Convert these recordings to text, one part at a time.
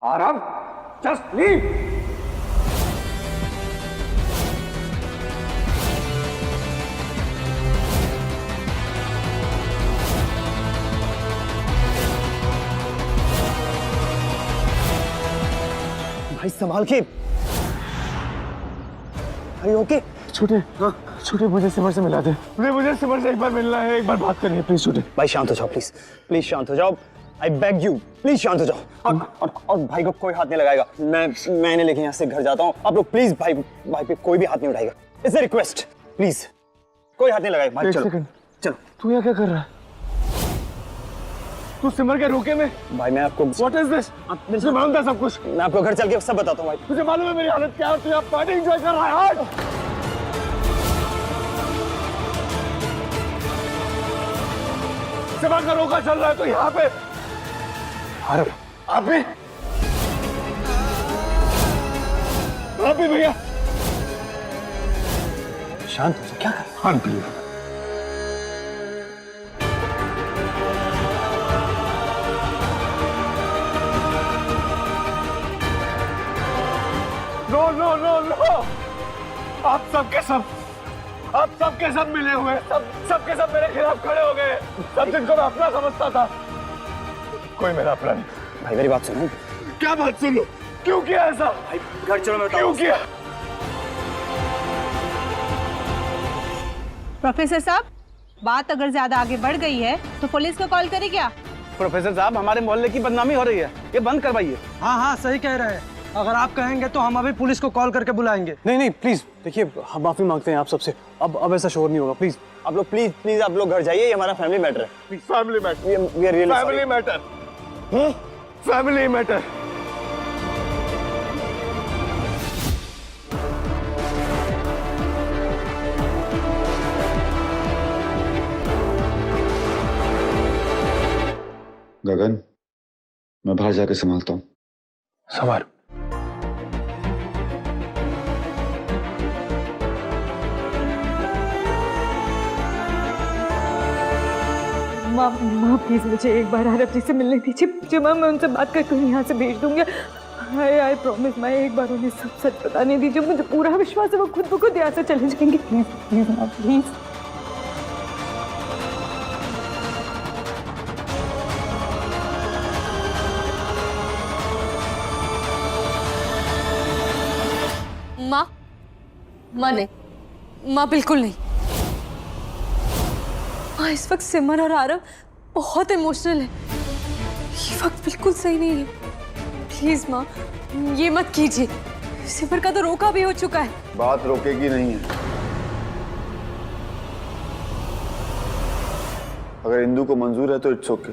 Aarav, just leave. भाई संभाल के। अरे ओके छोटे, हाँ छोटे, मुझे सिमर से मिला दे। मुझे सिमर से एक बार मिलना है, एक बार बात करनी है प्लीज छोटे। भाई शांत हो जाओ प्लीज, प्लीज शांत हो जाओ। आई बेग यू, प्लीज शांत हो जाओ। और भाई को कोई हाथ नहीं लगाएगा। मैंने लेके यहाँ से घर जाता हूँ। आप लोग प्लीज भाई पे कोई भी हाथ नहीं उठाएगा। इट्स अ रिक्वेस्ट, प्लीज कोई हाथ नहीं लगाएगा। भाई चलो चलो। तू यहाँ क्या कर रहा है? तू सिमर के रोके में? भाई मैं आपको What is this? मुझे मालूम था सब कुछ। मैं आपको घर चल के सब बताता हूँ भाई। तुझे मालूम है मेरी हालत क्या है? तू यहाँ पार्टी एंजॉय कर रहा है। सिमर का रोका चल रहा है तो यहाँ पे अरे आप भी भैया शांत हो जाओ। क्या कर? हाँ भैया। नो नो नो नो, आप सबके सब मिले हुए, सबके सब मेरे खिलाफ खड़े हो गए। सब जिनको मैं अपना समझता था, कोई मेरा अपना नहीं। भाई मेरी बात सुनो। क्या बात सुनो? क्यों किया ऐसा? भाई घर चलो, मैं क्यों किया? प्रोफेसर साहब, बात अगर ज्यादा आगे बढ़ गई है तो पुलिस को कॉल करें क्या? प्रोफेसर साहब, हमारे मोहल्ले की बदनामी हो रही है, ये बंद करवाइए। हाँ हाँ सही कह रहे हैं। अगर आप कहेंगे तो हम अभी पुलिस को कॉल करके बुलाएंगे। नहीं प्लीज देखिए, हम माफी मांगते हैं आप सबसे। अब ऐसा शोर नहीं होगा प्लीज। आप लोग प्लीज आप लोग घर जाइए। ये हमारा फैमिली मैटर है। Family matter, we are really family matter, family matter. Gagan, मैं बाहर जाके संभालता हूँ। सवार माँ प्लीज मुझे एक बार आरव जी से मिलने दीजिए। माँ मैं उनसे बात करके यहाँ से भेज दूंगी। आई प्रॉमिस, मैं एक बार उन्हें सब सच बताने दीजिए। मुझे पूरा विश्वास है वो खुद ब खुद यहाँ से चले जाएंगे। प्लीज प्लीज माँ प्लीज। माँ नहीं, माँ बिल्कुल नहीं। माँ इस वक्त सिमर और आरव बहुत इमोशनल है। ये वक्त बिल्कुल सही नहीं है। प्लीज माँ ये मत कीजिए। सिमर का तो रोका भी हो चुका है। बात रोकेगी नहीं है। अगर इंदु को मंजूर है तो इट्स ओके।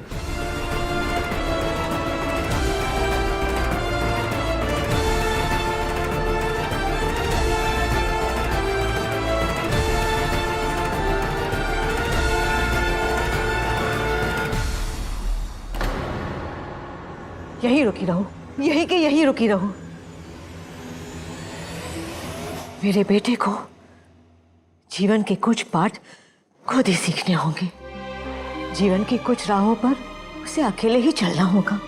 यही रुकी रहो, यही के यही रुकी रहो। मेरे बेटे को जीवन के कुछ पाठ खुद ही सीखने होंगे। जीवन की कुछ राहों पर उसे अकेले ही चलना होगा।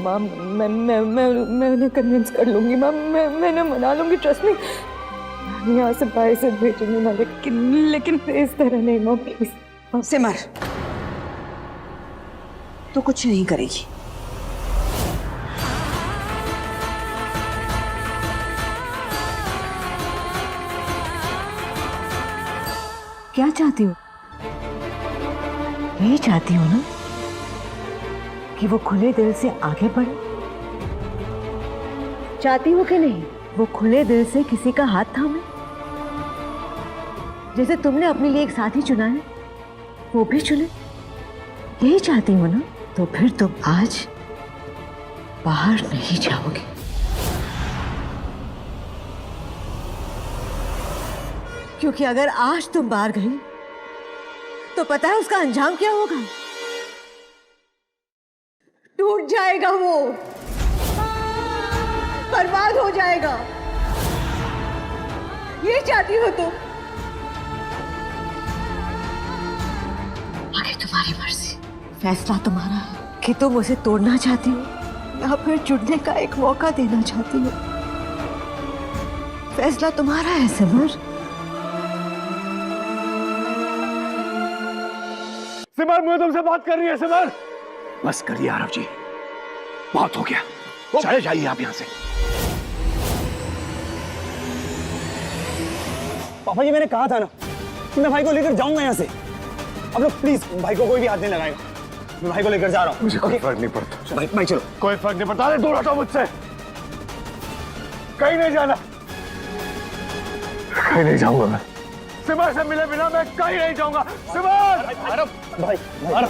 माँ मैं उन्हें कन्विंस कर लूंगी। माँ मैं उन्हें मना लूंगी। Trust me. यहाँ से बाहर से भेजूंगी ना, लेकिन इस तरह नहीं माँ प्लीज। सिमर, तो कुछ नहीं करेगी। क्या चाहती हो? यही चाहती हो ना कि वो खुले दिल से आगे बढ़े? चाहती हो कि नहीं वो खुले दिल से किसी का हाथ थामे? जैसे तुमने अपने लिए एक साथी चुना है, वो भी चुने। यही चाहती हो ना? तो फिर तुम आज बाहर नहीं जाओगे। क्योंकि अगर आज तुम बाहर गई तो पता है उसका अंजाम क्या होगा? टूट जाएगा वो, बर्बाद हो जाएगा। ये चाहती हो तुम? आगे तुम्हारी मर्जी, फैसला तुम्हारा है कि तुम उसे तोड़ना चाहती हो यहाँ पर जुड़ने का एक मौका देना चाहती हूँ। फैसला तुम्हारा है सिमर। सिमर, मुझे तुमसे बात कर रही है सिमर। बस करिए आरव जी, बहुत हो गया, चले जाइए आप यहाँ से। पापा जी मैंने कहा था ना कि मैं भाई को लेकर जाऊंगा यहाँ से। अब लोग प्लीज भाई को कोई भी हाथ नहीं लगाएगा। मैं भाई को लेकर जा रहा हूँ। मुझे कोई फर्क नहीं पड़ता भाई चलो। कोई फर्क नहीं पड़ता। अरे दूर हटो मुझसे, कहीं नहीं जाना। कहीं नहीं जाऊंगा मैं। सिमर से मिले बिना मैं कहीं नहीं जाऊंगा। सिमर! आरव भाई आरव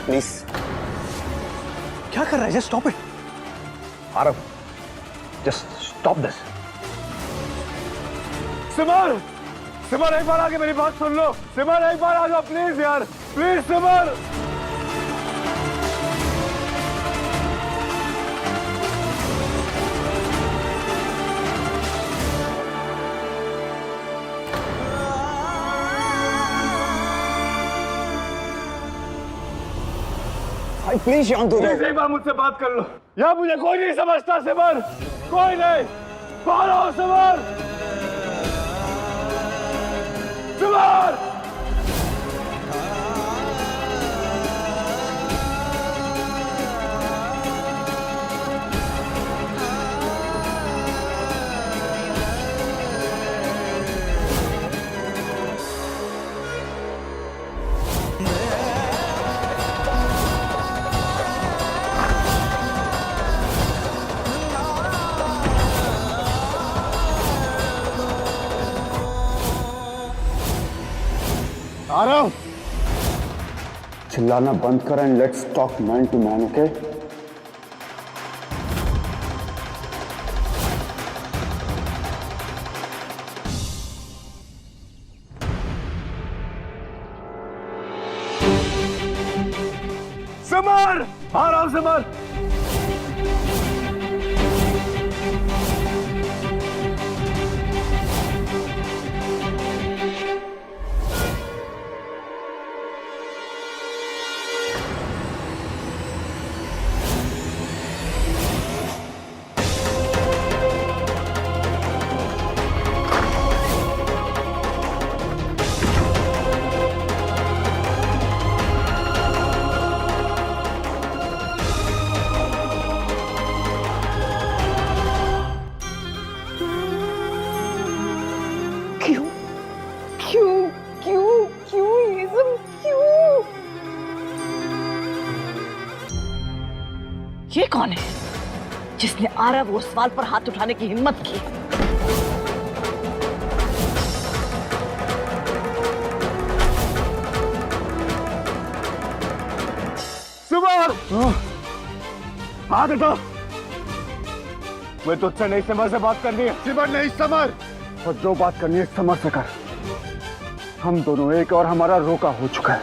प्लीज। क्या कर रहा है? Just stop it Aarav, just stop this. Simar, Simar एक बार आके मेरी बात सुन लो। सिमर एक बार आ जाओ प्लीज यार, प्लीज सिमर। भाई प्लीज शांत हो जाओ। एक बार मुझसे बात कर लो। यहाँ मुझे कोई नहीं समझता सिमर, कोई नहीं। बाहर आओ सिमर, सिमर! आरव, चिल्लाना बंद कर and let's talk man to man, okay? Simar, बाहर आओ सिमर। क्यों क्यों क्यों क्यों ये सब क्यों? ये कौन है जिसने आरव ओसवाल पर हाथ उठाने की हिम्मत की? सिमर! हाथ हटाओ। मैं तुझसे नहीं, सिमर से बात करनी है। सिमर नहीं, समर। और जो बात करनी है समर से कर। हम दोनों एक और हमारा रोका हो चुका है।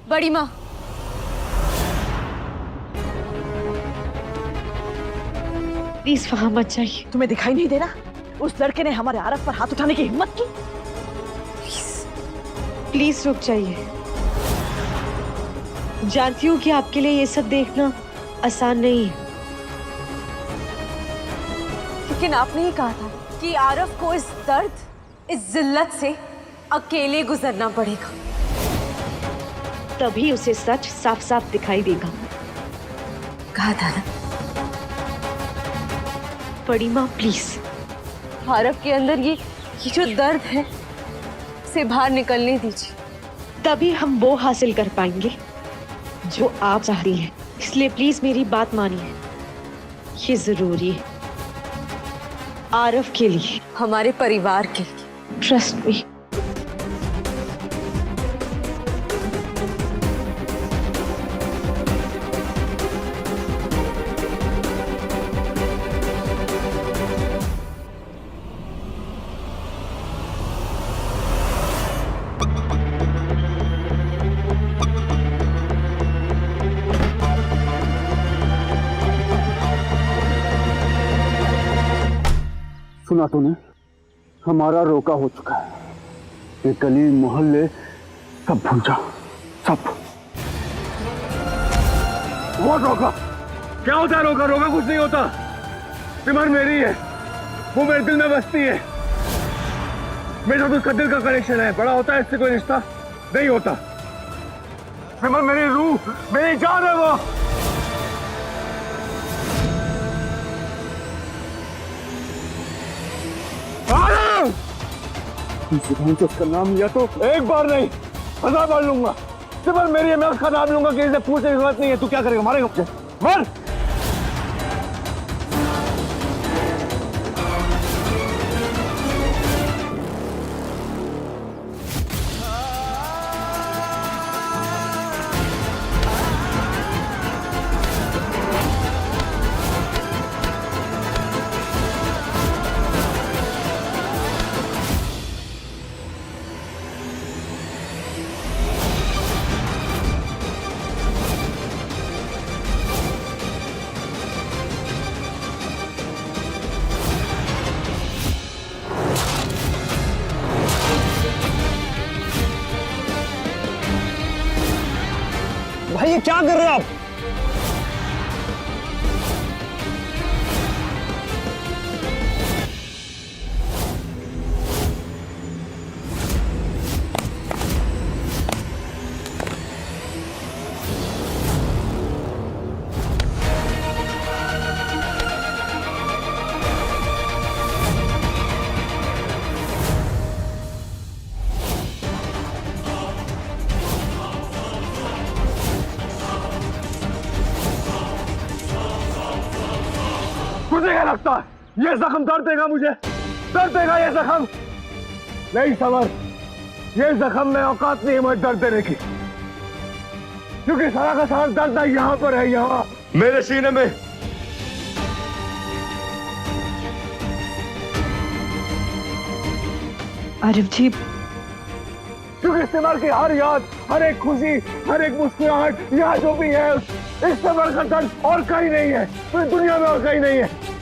बड़ी माँ, प्लीज वहां मत जाइए। तुम्हें दिखाई नहीं दे रहा? उस लड़के ने हमारे आरव पर हाथ उठाने की हिम्मत की। प्लीज रुक जाइए। जानती हूँ कि आपके लिए ये सब देखना आसान नहीं है, लेकिन आपने ही कहा था कि आरव को इस दर्द, इस जिल्लत से अकेले गुजरना पड़ेगा। तभी उसे सच साफ साफ दिखाई देगा। कहा था ना। बड़ी माँ प्लीज। आरव के अंदर ये जो दर्द है, उसे बाहर निकलने दीजिए। तभी हम वो हासिल कर पाएंगे जो आप चाहती हैं। इसलिए प्लीज मेरी बात मानिए, ये जरूरी है आरव के लिए, हमारे परिवार के लिए। Trust me. सुना तूने? हमारा रोका हो चुका है। ये गली मोहल्ले सब भूल जाओ, सब। वो रोका, क्या होता है रोका? रोका कुछ नहीं होता। सिमर मेरी है, वो मेरे दिल में बसती है। मेरा तो उसका दिल का कनेक्शन है। बड़ा होता है इससे कोई रिश्ता? नहीं होता। सिमर मेरी रूह, मेरी जान है वो। उसका नाम लिया तो एक बार नहीं 1000 बार लूंगा। सिमर मेरी है, मैं उसका नाम लूंगा कि इसे पूछने की जरूरत नहीं है। तू क्या करेगा? मारेगा मुझे? मर। भाई ये क्या कर रहे हो आप? मुझे क्या लगता है ये जख्म दर्द देगा? मुझे दर्द देगा ये जख्म? नहीं समर, ये जख्म में औकात नहीं है मुझे दर्द देने की, क्योंकि सारा का सारा दर्द यहाँ पर है, यहाँ मेरे सीने में। आरिफ जी, क्योंकि सिमर की हर याद, हर एक खुशी, हर एक मुस्कुराहट, यहाँ जो भी है, इससे बढ़कर दर्द और कहीं नहीं है, पूरी दुनिया में और कहीं नहीं है।